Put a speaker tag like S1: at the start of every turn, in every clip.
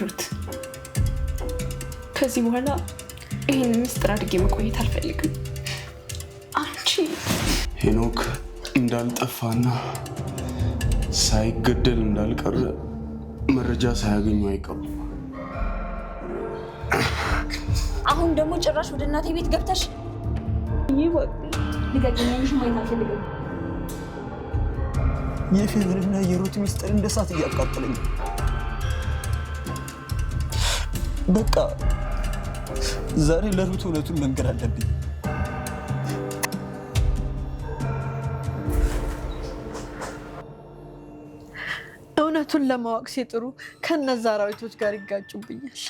S1: ሩት ከዚህ በኋላ ይህን ምስጢር አድርጌ መቆየት አልፈልግም። አንቺ
S2: ሄኖክ እንዳልጠፋና ሳይገደል እንዳልቀረ መረጃ ሳያገኙ አይቀሩም።
S3: አሁን ደግሞ ጭራሽ ወደ እናቴ ቤት ገብተሽ ልገኛልሽ ማየት አልፈልግም።
S4: የፌቨንና የሩት ሚስጥር እንደ እሳት እያቃጠለኝ በቃ ዛሬ ለሩት እውነቱን መንገር አለብኝ።
S5: እውነቱን ለማወቅ ሲጥሩ ከነዛ አራዊቶች ጋር ይጋጩብኛል።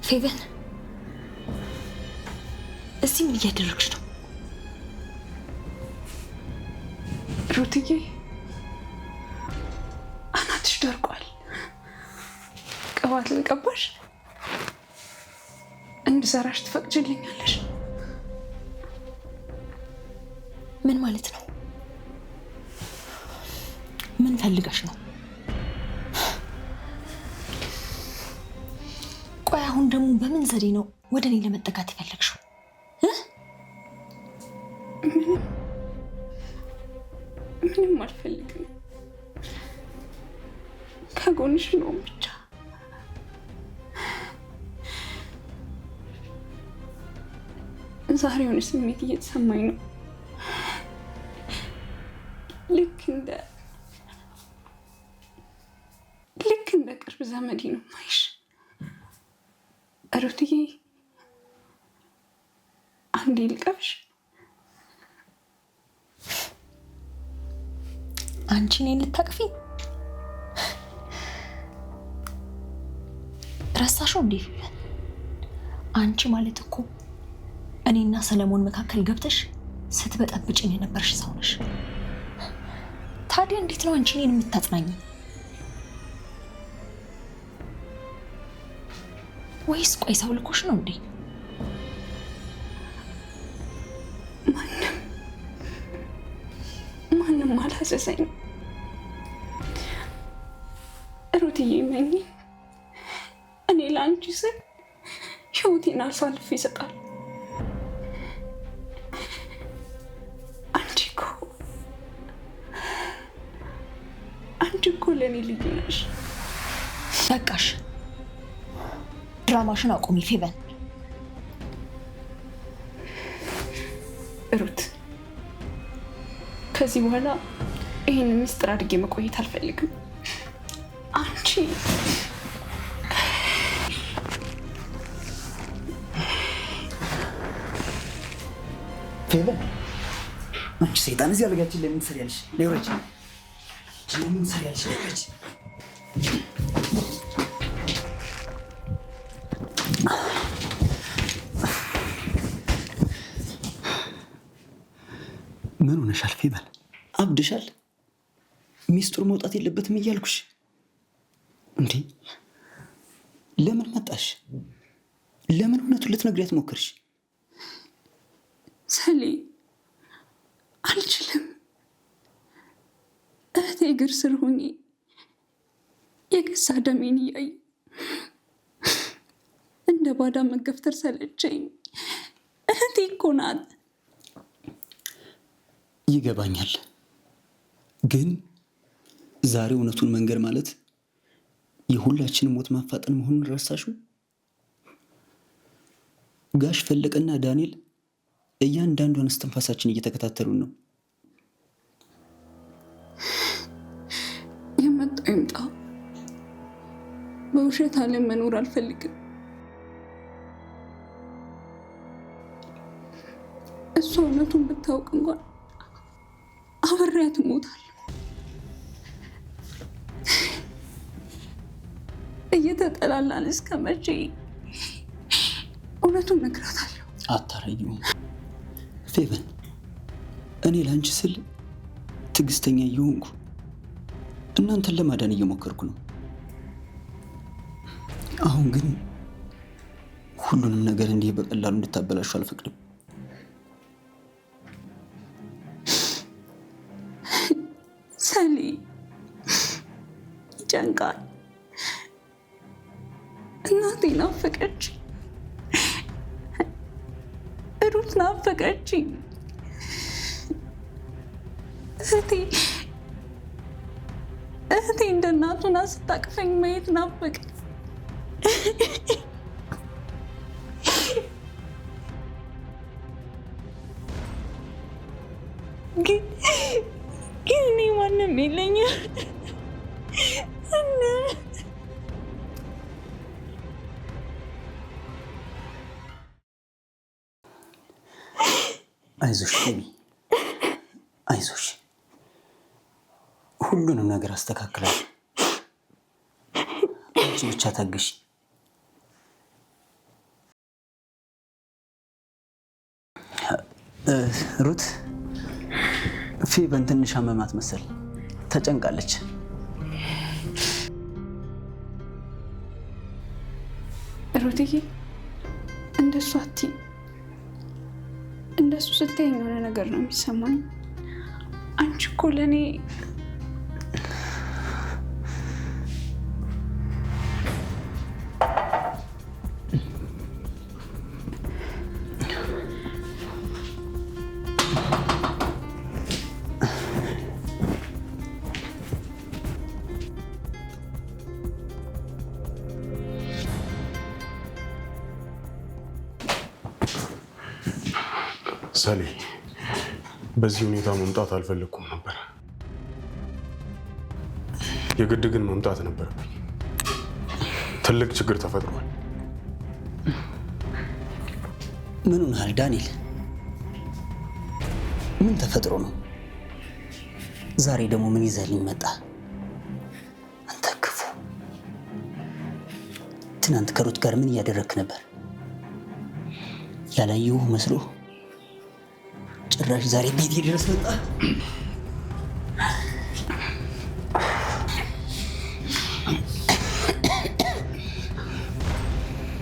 S3: ፌቨን እዚህ ምን እያደረግሽ ነው?
S1: ሩትዬ አናትሽ ደርቋል። ቅባት ልቀባሽ? እንድሰራሽ ትፈቅጂልኛለሽ?
S3: ምን ማለት ነው? ፈልገሽ ነው? ቆይ አሁን ደግሞ በምን ዘዴ ነው ወደ እኔ ለመጠጋት የፈለግሽው?
S1: ምንም አልፈልግም። ከጎንሽ ነው ብቻ። ዛሬ የሆነ ስሜት እየተሰማኝ ነው። ልክ እንደ ቅርብ ዘመዴ ነው ማይሽ። ሩትዬ አንዴ ልቀፍሽ።
S3: አንቺ እኔን ልታቅፊ ረሳሽው እንዴ? አንቺ ማለት እኮ እኔና ሰለሞን መካከል ገብተሽ ስትበጠብጭኝ የነበርሽ ሰው ነሽ። ታዲያ እንዴት ነው አንቺ እኔን የምታጽናኝ? ወይስ ቆይ ሰው ልኮሽ ነው እንዴ?
S1: ማንም አላዘዘኝ። ሩትዬ መኝ እኔ ለአንቺ ስል ህይወቴን አሳልፌ ይሰጣል። አንቺ እኮ ለእኔ ልዩ ነሽ።
S3: በቃሽ፣ ድራማሽን አቁሚ ፌቨን።
S1: ሩት ከዚህ በኋላ ይህንን ምስጢር አድርጌ መቆየት አልፈልግም። አንቺ
S4: ፌቨን፣ አንቺ ሰይጣን እዚህ አልጋችን ለምን ትሰሪያለሽ? ሌሮች ለምን ትሰሪያለሽ? ሌሮች ምን ሆነሻል ፌቨን? አብድሻል? ሚስጥሩ መውጣት የለበትም እያልኩሽ እንዴ። ለምን መጣሽ? ለምን እውነቱን ልትነግሪያት ሞከርሽ?
S1: ሰሌ አልችልም። እህቴ እግር ስር ሆኜ የገዛ ደሜን እያዩ እንደ ባዳ መገፍተር ሰለቸኝ። እህቴ እኮ ናት።
S4: ይገባኛል፣ ግን ዛሬ እውነቱን መንገር ማለት የሁላችንም ሞት ማፋጠን መሆኑን ረሳሽው? ጋሽ ፈለቀና ዳንኤል እያንዳንዷን እስትንፋሳችን እየተከታተሉን ነው።
S1: የመጣው ይምጣ። በውሸት ዓለም መኖር አልፈልግም። እሷ እውነቱን ብታውቅ እንኳን አብሬያት እሞታለሁ። እየተጠላላን እስከ መቼ? እውነቱን እነግራታለሁ።
S4: አታረጊውም ፌቨን። እኔ ለአንቺ ስል ትዕግስተኛ እየሆንኩ እናንተን ለማዳን እየሞከርኩ ነው። አሁን ግን ሁሉንም ነገር እንዲህ በቀላሉ እንድታበላሹ አልፈቅድም።
S1: ሰሌ ይጨንቃል። እናቴ ናፈቀች፣ ሩት ናፈቀች፣ እህቴ እንደ እናቱና ስታቅፈኝ ማየት ናፈቀ። ግን እኔ ማንም የለኝም።
S4: አይዞሽ ቤቢ፣ አይዞሽ። ሁሉንም ነገር አስተካክላለሁ። አንቺ ብቻ ታገሽ። ሩት፣ ፌቨን ትንሽ አመማት መሰል፣ ተጨንቃለች።
S1: ሩትዬ እንደሱ አትይ። እንደሱ ስታይኝ የሆነ ነገር ነው የሚሰማኝ። አንቺ እኮ ለእኔ
S2: ሰሌ በዚህ ሁኔታ መምጣት አልፈለኩም ነበር። የግድ ግን መምጣት ነበረብኝ። ትልቅ ችግር ተፈጥሯል።
S4: ምን ሆነሃል ዳንኤል? ምን ተፈጥሮ ነው? ዛሬ ደግሞ ምን ይዘህልኝ መጣ? አንተ ክፉ! ትናንት ከሩት ጋር ምን እያደረግክ ነበር? ያላየሁህ መስሎ ጭራሽ ዛሬ ቤቴ ድረስ መጣ።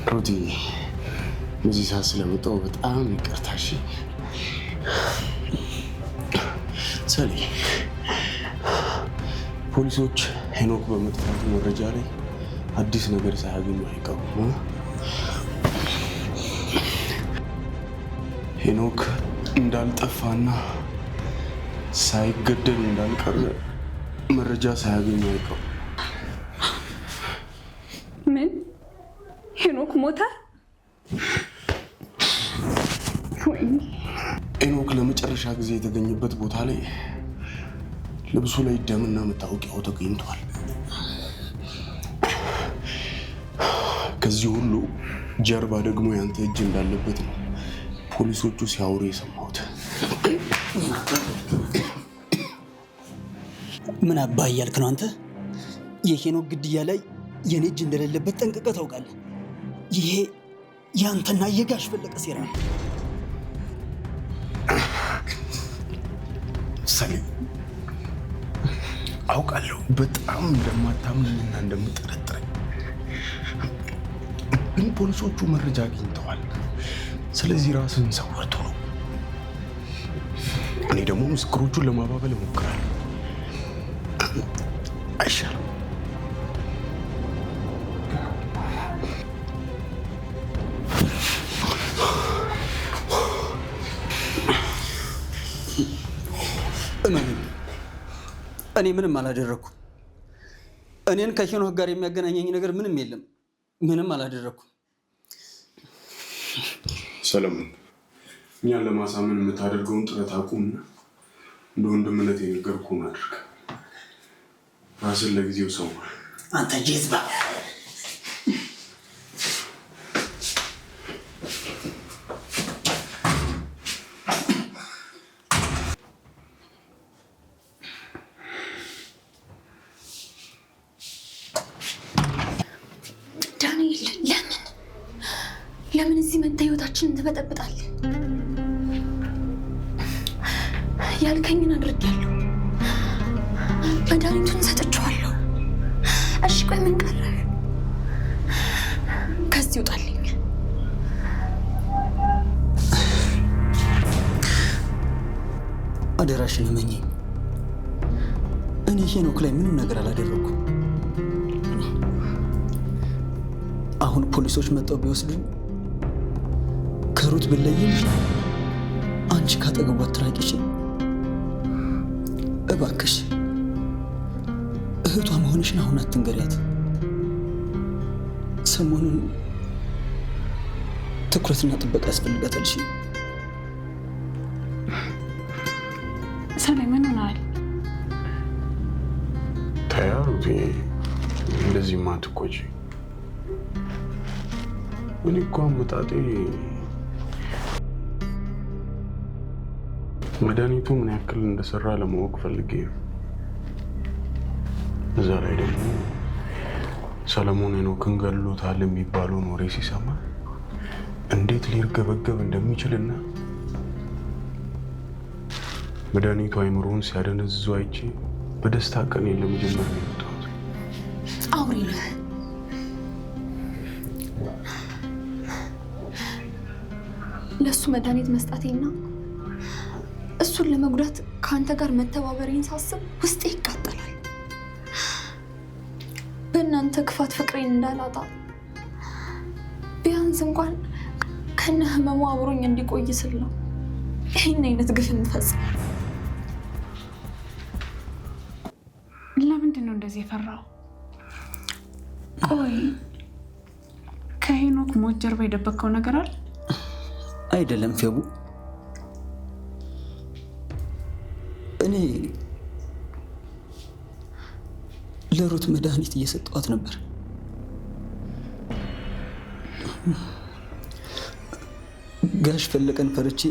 S2: ሩቲ እዚህ ሰዓት ስለመጣሁ በጣም ይቅርታ። እሺ ሰሌ፣ ፖሊሶች ሄኖክ በመጥፋቱ መረጃ ላይ አዲስ ነገር ሳያገኙ አይቀሩም። ሄኖክ እንዳልጠፋና ሳይገደል እንዳልቀረ መረጃ ሳያገኙ አይቀሩም።
S1: ምን? ሄኖክ ሞተ?
S2: ሄኖክ ለመጨረሻ ጊዜ የተገኘበት ቦታ ላይ ልብሱ ላይ ደምና መታወቂያው ተገኝቷል። ከዚህ ሁሉ ጀርባ ደግሞ ያንተ እጅ እንዳለበት ነው ፖሊሶቹ ሲያወሩ የሰማሁት።
S4: ምን አባ እያልክ ነው አንተ? የሄኖክ ግድያ ላይ የኔ እጅ እንደሌለበት ጠንቅቀህ ታውቃለህ። ይሄ ያንተና የጋሽ ፈለቀ ሴራ ነው።
S2: ሰሌም፣ አውቃለሁ በጣም እንደማታምንና እንደምጠረጥረኝ፣ ግን ፖሊሶቹ መረጃ አግኝተዋል። ስለዚህ ራስን ሰውርቶ ነው። እኔ ደግሞ ምስክሮቹን ለማባበል እሞክራለሁ። አይሻልም?
S4: እኔ ምንም አላደረኩም። እኔን ከሄኖክ ጋር የሚያገናኘኝ ነገር ምንም የለም። ምንም አላደረኩም።
S2: ሰለሞን፣ እኛን ለማሳመን የምታደርገውን ጥረት አቁምና እንደ ወንድምነት የነገርኩህን አድርግ። ራስን ለጊዜው ሰው
S4: አንተ ጀዝባ!
S3: ለምን እዚህ መታ ህይወታችንን ትበጠብጣለህ? ያልከኝን አድርጌያለሁ። መድኃኒቱን ሰጥቼዋለሁ። እሺ ቆይ ምን ቀረ? ከዚህ ውጣልኝ።
S4: አደራሽን እመኚኝ። እኔ ሄኖክ ላይ ምንም ነገር አላደረኩም። አሁን ፖሊሶች መጥተው ቢወስዱኝ ከሩት ብለይም አንቺ ካጠገቧ አትራቂሽ። እባክሽ እህቷ መሆንሽን አሁን አትንገሪያት። ሰሞኑን ትኩረትና ጥበቃ ያስፈልጋታል። እሺ
S1: ሰሌም፣ ምን ሆነሃል?
S2: ተይ ሩቴ፣ እንደዚህማ አትቆጪ። እኔ እኮ አመጣጤ መድኃኒቱ ምን ያክል እንደሰራ ለማወቅ ፈልጌ ነው። እዛ ላይ ደግሞ ሰለሞን ሄኖክን ገድሎታል የሚባለውን ወሬ ሲሰማ እንዴት ሊርገበገብ እንደሚችልና መድኃኒቱ አይምሮውን ሲያደነዝዙ አይቼ በደስታ ቀን ለመጀመር ነው የመጣሁት።
S3: አውሬ ነህ። ለእሱ መድኃኒት መስጠቴና እሱን ለመጉዳት ከአንተ ጋር መተባበሬን ሳስብ ውስጤ ይቃጠላል። በእናንተ ክፋት ፍቅሬን እንዳላጣ ቢያንስ እንኳን ከነ ህመሙ አብሮኝ እንዲቆይ ስል ነው ይህን አይነት ግፍ እንፈጽም።
S1: ለምንድን ነው እንደዚህ የፈራው? ቆይ ከሄኖክ ሞት ጀርባ የደበቀው ነገር አለ?
S4: አይደለም ፌቡ፣ እኔ ለሩት መድኃኒት እየሰጠኋት ነበር። ጋሽ ፈለቀን ፈርቼ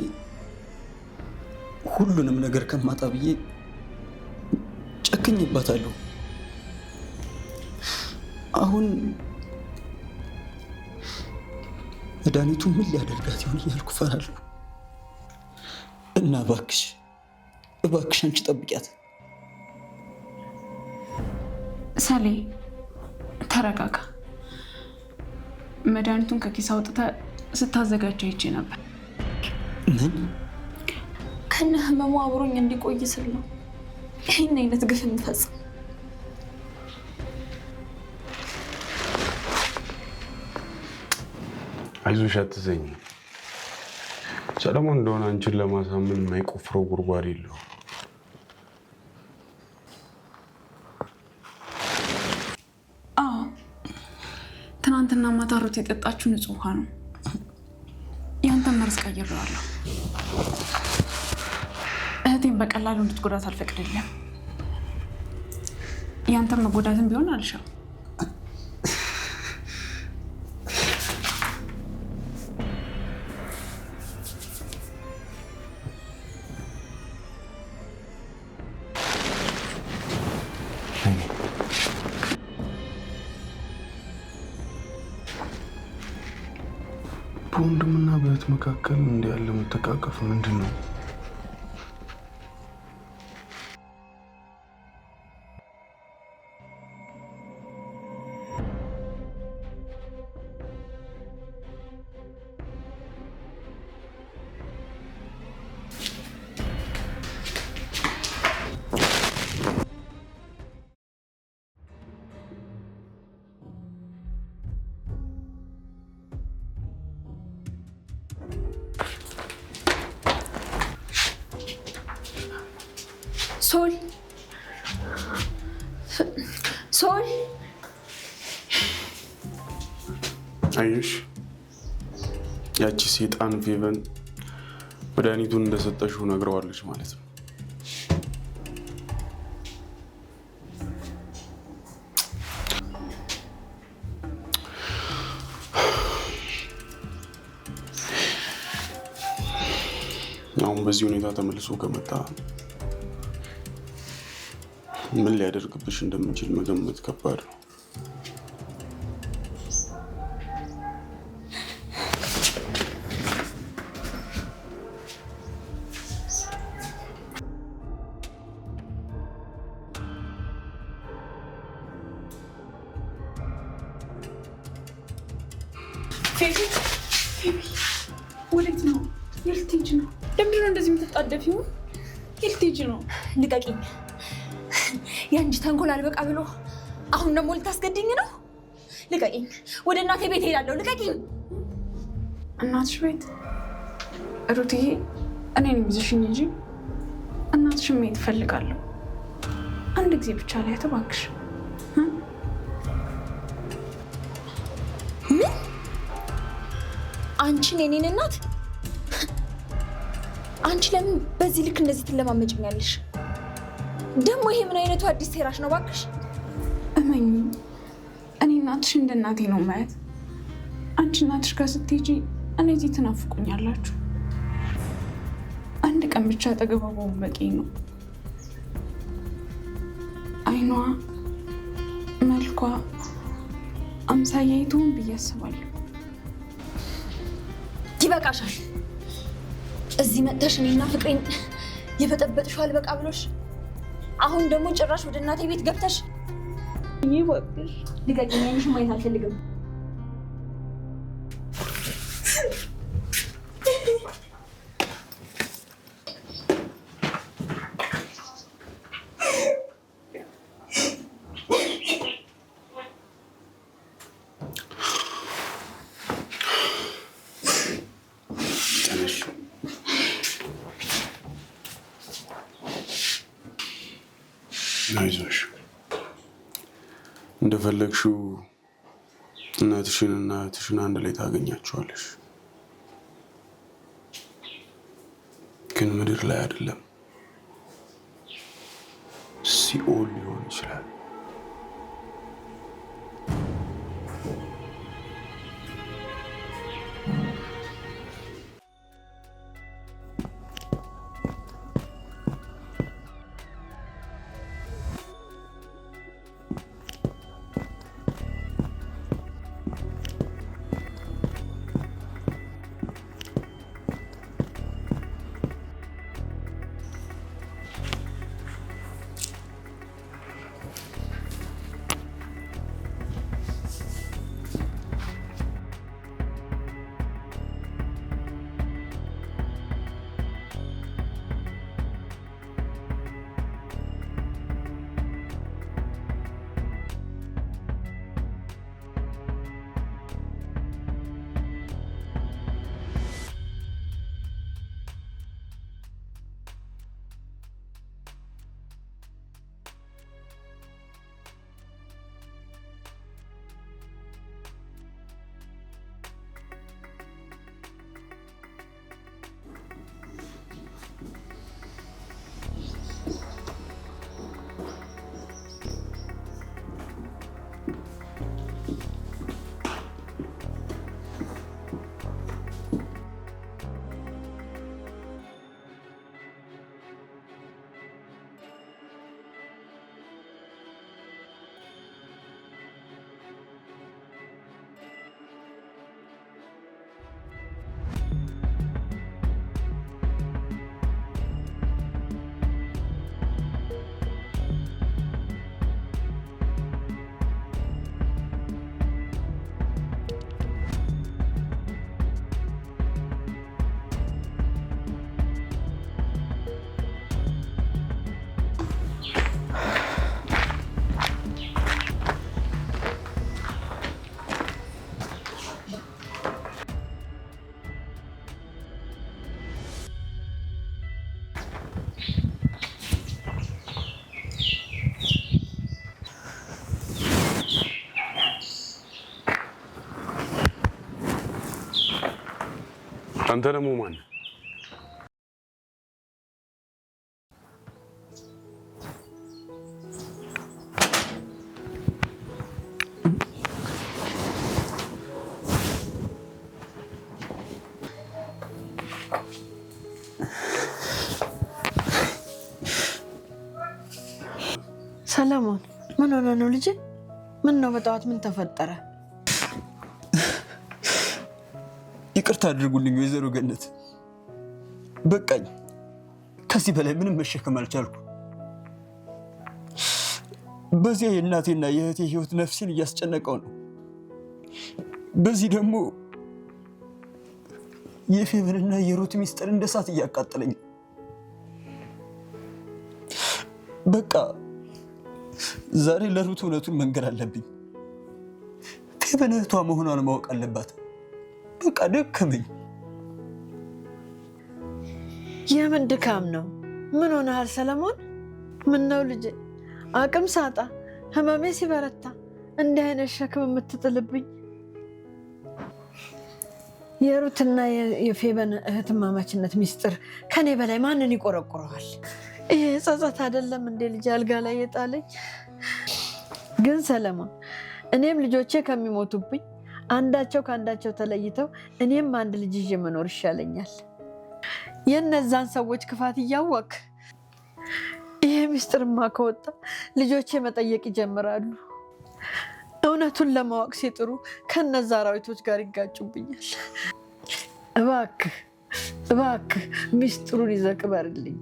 S4: ሁሉንም ነገር ከማጣ ብዬ ጨክኜባታለሁ። አሁን መድኃኒቱ ምን ሊያደርጋት ይሆን እያልኩ እፈራለሁ። እና እባክሽ አንቺ ጠብቂያት።
S1: ሰሌ ተረጋጋ። መድኃኒቱን ከኪስ አውጥተህ ስታዘጋጅ አይቼ ነበር።
S4: ምን?
S3: ከነ ህመሙ አብሮኝ እንዲቆይ ስል ነው ይህን አይነት ግፍ እንፈጽም።
S2: አይዞሽ አትዘኝ። ሰለሞን እንደሆነ አንቺን ለማሳመን የማይቆፍረው ጉድጓድ የለው።
S1: ትናንትና ማታ ሩት የጠጣችው ንጹህ ውሃ ነው። ያንተን መርዝ ቀይሬዋለሁ። እህቴን በቀላሉ እንድትጎዳት አልፈቅድልም። ያንተን መጎዳትን ቢሆን አልሻም።
S2: በወንድምና በእህት መካከል እንዲህ ያለ መተቃቀፍ ምንድን ነው?
S1: ሶል
S2: አዩሽ፣ ያቺ ሴጣን ፌቨን መድኃኒቱን እንደሰጠሽው ነግረዋለች ማለት ነው። አሁን በዚህ ሁኔታ ተመልሶ ከመጣ ምን ሊያደርግብሽ እንደምንችል መገመት ከባድ ነው።
S1: ወዴት ነው? የልትሄጂ ነው? ለምንድን ነው እንደዚህ የምትጣደፊው? የልትሄጂ ነው?
S3: ልቀቂኝ። የአንቺ ተንኮል አልበቃ ብሎ አሁን ደግሞ ልታስገድኝ ነው? ልቀቂኝ። ወደ እናቴ ቤት ሄዳለሁ። ልቀቂኝ።
S1: እናትሽ ቤት? ሩትዬ፣ እኔን ይዘሽኝ እንጂ እናትሽን ማየት እፈልጋለሁ። አንድ ጊዜ ብቻ ላይ እባክሽ።
S3: ምን? አንቺን የኔን እናት? አንቺ ለምን በዚህ ልክ እንደዚህ ትለማመጭኛለሽ? ደግሞ ይሄ ምን አይነቱ አዲስ ሴራሽ ነው? እባክሽ
S1: እመኝ፣ እኔ እናትሽ እንደ እናቴ ነው ማየት። አንቺ እናትሽ ጋር ስትሄጂ እኔ እዚህ ትናፍቁኛላችሁ። አንድ ቀን ብቻ አጠገቧ ብሆን በቂ ነው። አይኗ፣ መልኳ አምሳያዬ ትሆን ብዬ አስባለሁ።
S3: ይበቃሻል። እዚህ መጥተሽ እኔና ፍቅሬን የበጠበጥሽው አልበቃ ብሎሽ አሁን ደግሞ ጭራሽ ወደ እናቴ ቤት ገብተሽ
S1: ይወቅሽ።
S3: ልቀቂኝ። ዓይንሽን ማየት አልፈልግም።
S2: አይዞሽ፣ እንደፈለግሽው እናትሽንና እህትሽን አንድ ላይ ታገኛቸዋለሽ። ግን ምድር ላይ አይደለም። ሲኦል ሊሆን ይችላል። አንተ ደግሞ ማን?
S5: ሰለሞን ምን ሆነ ነው ልጄ? ምን ነው በጠዋት ምን ተፈጠረ?
S4: ይቅርታ አድርጉልኝ ወይዘሮ ገነት፣ በቃኝ። ከዚህ በላይ ምንም መሸከም አልቻልኩ። በዚያ የእናቴና የእህቴ ህይወት ነፍሴን እያስጨነቀው ነው። በዚህ ደግሞ የፌቨንና የሩት ሚስጥር እንደ እሳት እያቃጠለኝ ነው። በቃ ዛሬ ለሩት እውነቱን መንገር አለብኝ። ፌቨን እህቷ መሆኗን ማወቅ አለባት። በቃ ደከመኝ።
S5: የምን ድካም ነው? ምን ሆነሃል ሰለሞን? ምን ነው ልጄ? አቅም ሳጣ ህመሜ ሲበረታ እንዲህ አይነት ሸክም የምትጥልብኝ? የሩትና የፌቨን እህትማማችነት ሚስጥር ከኔ በላይ ማንን ይቆረቁረዋል? ይሄ ጸጸት አይደለም እንዴ ልጄ አልጋ ላይ የጣለኝ? ግን ሰለሞን እኔም ልጆቼ ከሚሞቱብኝ አንዳቸው ከአንዳቸው ተለይተው እኔም አንድ ልጅ ይዤ መኖር ይሻለኛል። የነዛን ሰዎች ክፋት እያወቅ ይሄ ሚስጥርማ ከወጣ ልጆቼ መጠየቅ ይጀምራሉ። እውነቱን ለማወቅ ሲጥሩ ከነዛ አራዊቶች ጋር ይጋጩብኛል። እባክህ እባክህ ሚስጥሩን ይዘህ ቅበርልኝ።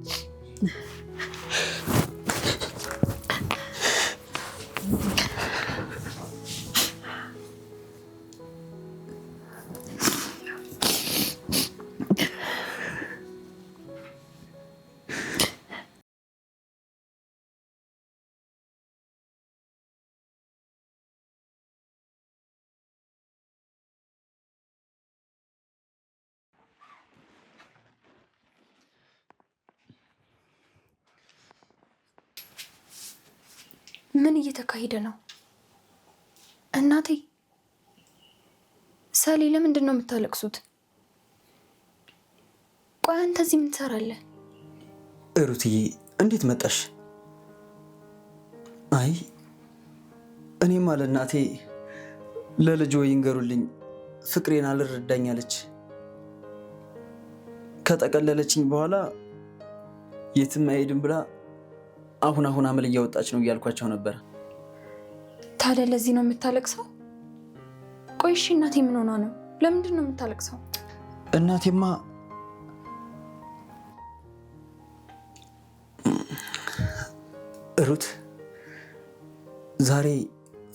S3: ምን እየተካሄደ ነው? እናቴ ሰሊ፣ ለምንድን ነው የምታለቅሱት? ቆይ አንተ እዚህ ምን ትሰራለህ?
S4: ሩትዬ እንዴት መጣሽ? አይ እኔማ ለእናቴ ለልጆ ይንገሩልኝ ፍቅሬን አልረዳኛለች ከጠቀለለችኝ በኋላ የትም አይሄድም ብላ አሁን አመል እያወጣች ነው እያልኳቸው ነበር።
S1: ታዲያ ለዚህ ነው የምታለቅሰው? ቆይ እሺ እናቴ ምን ሆና ነው? ለምንድን ነው የምታለቅሰው?
S4: እናቴማ ሩት ዛሬ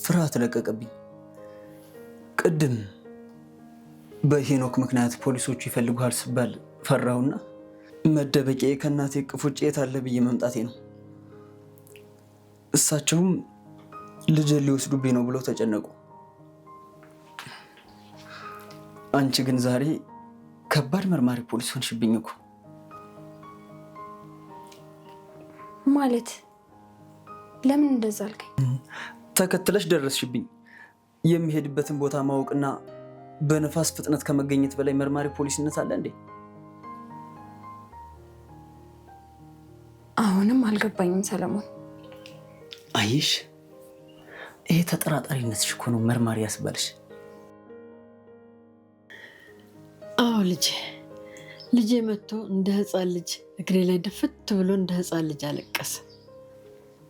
S4: ፍርሃት ለቀቀብኝ። ቅድም በሄኖክ ምክንያት ፖሊሶቹ ይፈልጉሃል ስባል ፈራሁና መደበቂያ ከእናቴ እቅፍ ውጭ የት አለ ብዬ መምጣቴ ነው። እሳቸውም ልጄን ሊወስዱብኝ ነው ብለው ተጨነቁ። አንቺ ግን ዛሬ ከባድ መርማሪ ፖሊስ ሆንሽብኝ እኮ።
S1: ማለት ለምን እንደዛ አልከኝ?
S4: ተከትለሽ ደረስሽብኝ። የሚሄድበትን ቦታ ማወቅና በነፋስ ፍጥነት ከመገኘት በላይ መርማሪ ፖሊስነት አለ እንዴ?
S1: አሁንም አልገባኝም ሰለሞን።
S4: አይሽ ይሄ ተጠራጣሪነትሽ እኮ ነው መርማሪ ያስባልሽ።
S5: አዎ ልጄ መጥቶ እንደ ህፃን ልጅ እግሬ ላይ ድፍት ብሎ እንደ ህፃን ልጅ አለቀሰ።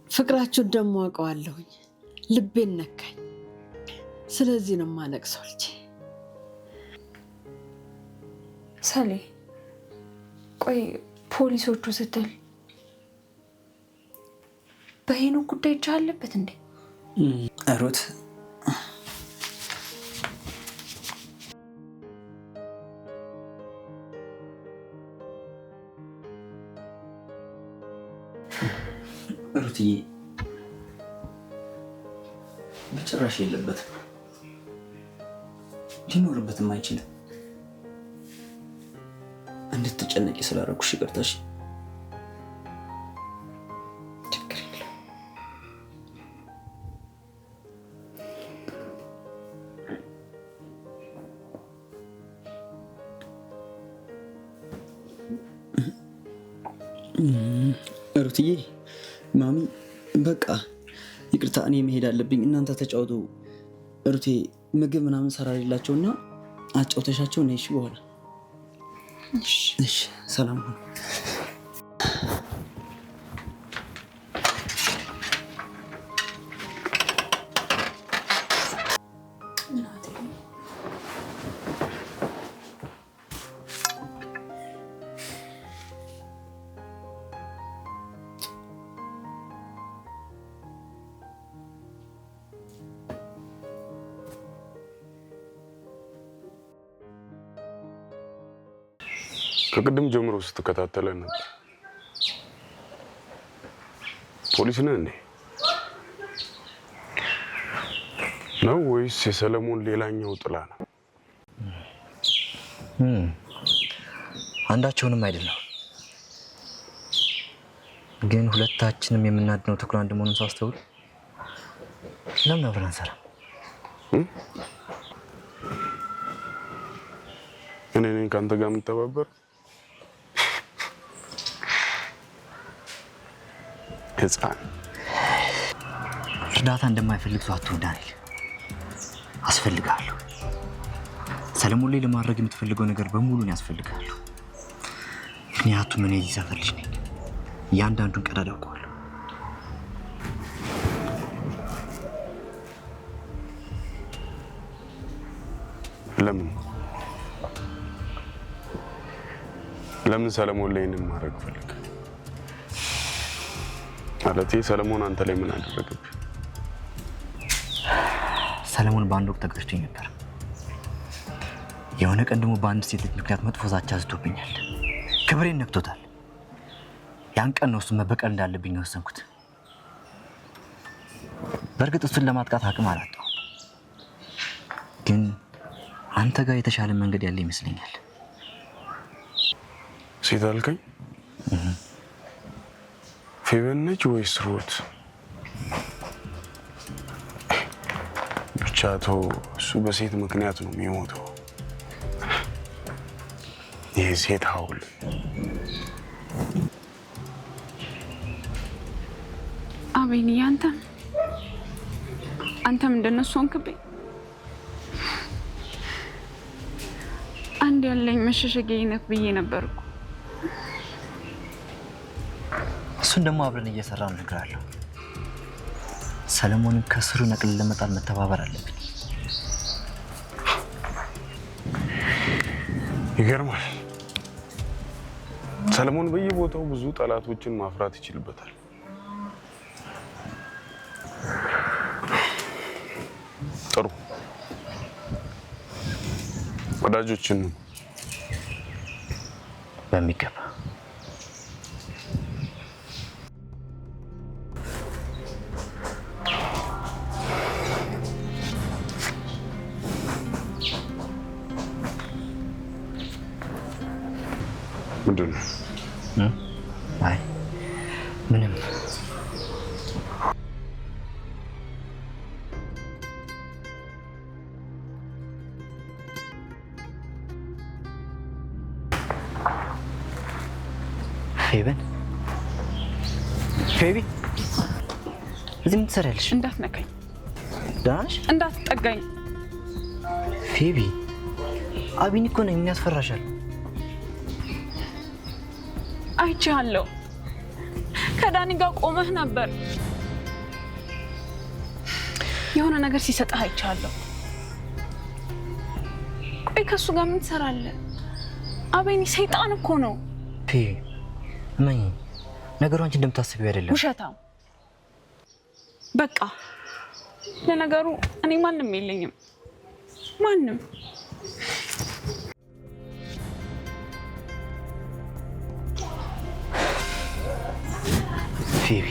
S5: ፍቅራችሁን ደግሞ አውቀዋለሁኝ፣ ልቤን ነካኝ። ስለዚህ ነው የማለቅሰው ልጄ።
S1: ሰሌ ቆይ ፖሊሶቹ ስትል በሄኖክ ጉዳይ እጅ አለበት እንዴ?
S4: ሩት ሩትዬ በጭራሽ የለበትም፣ ሊኖርበትም አይችልም። እንድትጨነቂ ስላደረኩሽ ይቅርታሽ።
S1: ችግር የለውም።
S4: ሩትዬ ማሚ በቃ ይቅርታ፣ እኔ መሄድ አለብኝ። እናንተ ተጫወቱ። ሩቴ ምግብ ምናምን ሰራሪላቸውና አጫውተሻቸው ነይ። እሺ በኋላ እሺ። ሰላም ሁኑ።
S2: ከቅድም ጀምሮ ስትከታተለን ነበር። ፖሊስ ነህ እንዴ? ነው ወይስ የሰለሞን ሌላኛው ጥላ ነው?
S6: አንዳቸውንም አይደለም። ግን ሁለታችንም የምናድነው ተኩላ አንድ መሆኑን ሳስተውል ለምን አብረን አንሰራም?
S2: እኔ ነኝ ከአንተ ጋር የምተባበር? ህፃን
S6: እርዳታ እንደማይፈልግ ሰው አትሁን ዳንኤል። አስፈልጋለሁ። ሰለሞን ላይ ለማድረግ የምትፈልገው ነገር በሙሉ ነው ያስፈልጋለሁ። ምክንያቱም እኔ እዚህ ሰፈር ልጅ ነኝ። እያንዳንዱን ቀዳዳ አውቀዋለሁ።
S2: ለምን ሰለሞን ላይ እኔን ማድረግ ፈልግ? ማለቴ ሰለሞን አንተ ላይ ምን አደረገብህ?
S6: ሰለሞን በአንድ ወቅት ተገጭቶኝ ነበር። የሆነ ቀን ደግሞ በአንድ ሴት ልጅ ምክንያት መጥፎ ዛቻ አዝቶብኛል። ክብሬን ነክቶታል። ያን ቀን ነው እሱን መበቀል እንዳለብኝ የወሰንኩት። በእርግጥ እሱን ለማጥቃት አቅም አላጣሁም፣ ግን አንተ ጋር የተሻለ መንገድ ያለ ይመስለኛል።
S2: ሴት አልከኝ? ፌቨን ነች ወይስ ሩት? ብቻ ተው፣ እሱ በሴት ምክንያት ነው የሚሞተው። ይሄ ሴት ሀውል።
S1: አቤንዬ አንተ አንተም እንደነሱ ሆንክብኝ። አንድ ያለኝ መሸሸጊያዬ ነህ ብዬ ነበርኩ።
S6: እሱን ደግሞ አብረን እየሰራን እነግርሃለሁ። ሰለሞንን ከስሩ ነቅለን ለመጣል መተባበር አለብን።
S2: ይገርማል። ሰለሞን በየቦታው ብዙ ጠላቶችን ማፍራት ይችልበታል። ጥሩ ወዳጆችን
S6: በሚገባ
S2: ምንድን ነው?
S6: አይ ምንም። ፌበን ፌቢ እዚህ ምን ትሰሪያለሽ?
S1: እንዳትነካኝ።
S6: ደህና ነሽ?
S1: እንዳትጠጋኝ።
S6: ፌቢ አቢን እኮ ነኝ። ምን ያስፈራሻል?
S1: አይቼሃለሁ። ከዳኒ ጋር ቆመህ ነበር። የሆነ ነገር ሲሰጥህ አይቼሃለሁ። ቆይ ከሱ ጋር ምን ትሰራለህ? አቤኒ ሰይጣን እኮ ነው።
S6: ፌቢ እመኝ፣ ነገሩ አንቺ እንደምታስቢው አይደለም።
S1: ውሸታም። በቃ ለነገሩ እኔ ማንም የለኝም። ማንም
S6: ፌቢ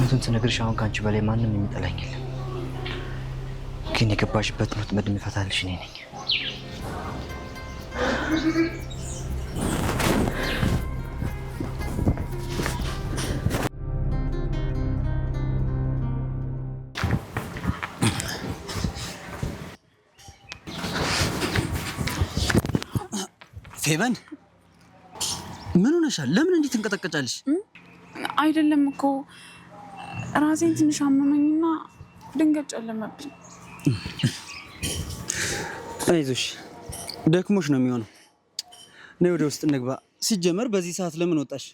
S6: እንትን ስነግርሽ አሁን ከአንቺ በላይ ማንም የሚጠላኝ የለም። ግን የገባሽበት ወጥመድ የሚፈታልሽ እኔ ነኝ።
S4: ፌበን ምን ሆነሻል? ለምን እንዴት እንቀጠቀጫለሽ?
S1: አይደለም እኮ ራሴን ትንሽ አመመኝና ድንገት ጨለመብኝ።
S4: አይዞሽ፣ ደክሞሽ ነው የሚሆነው። ነይ ወደ ውስጥ እንግባ። ሲጀመር በዚህ ሰዓት ለምን ወጣሽ?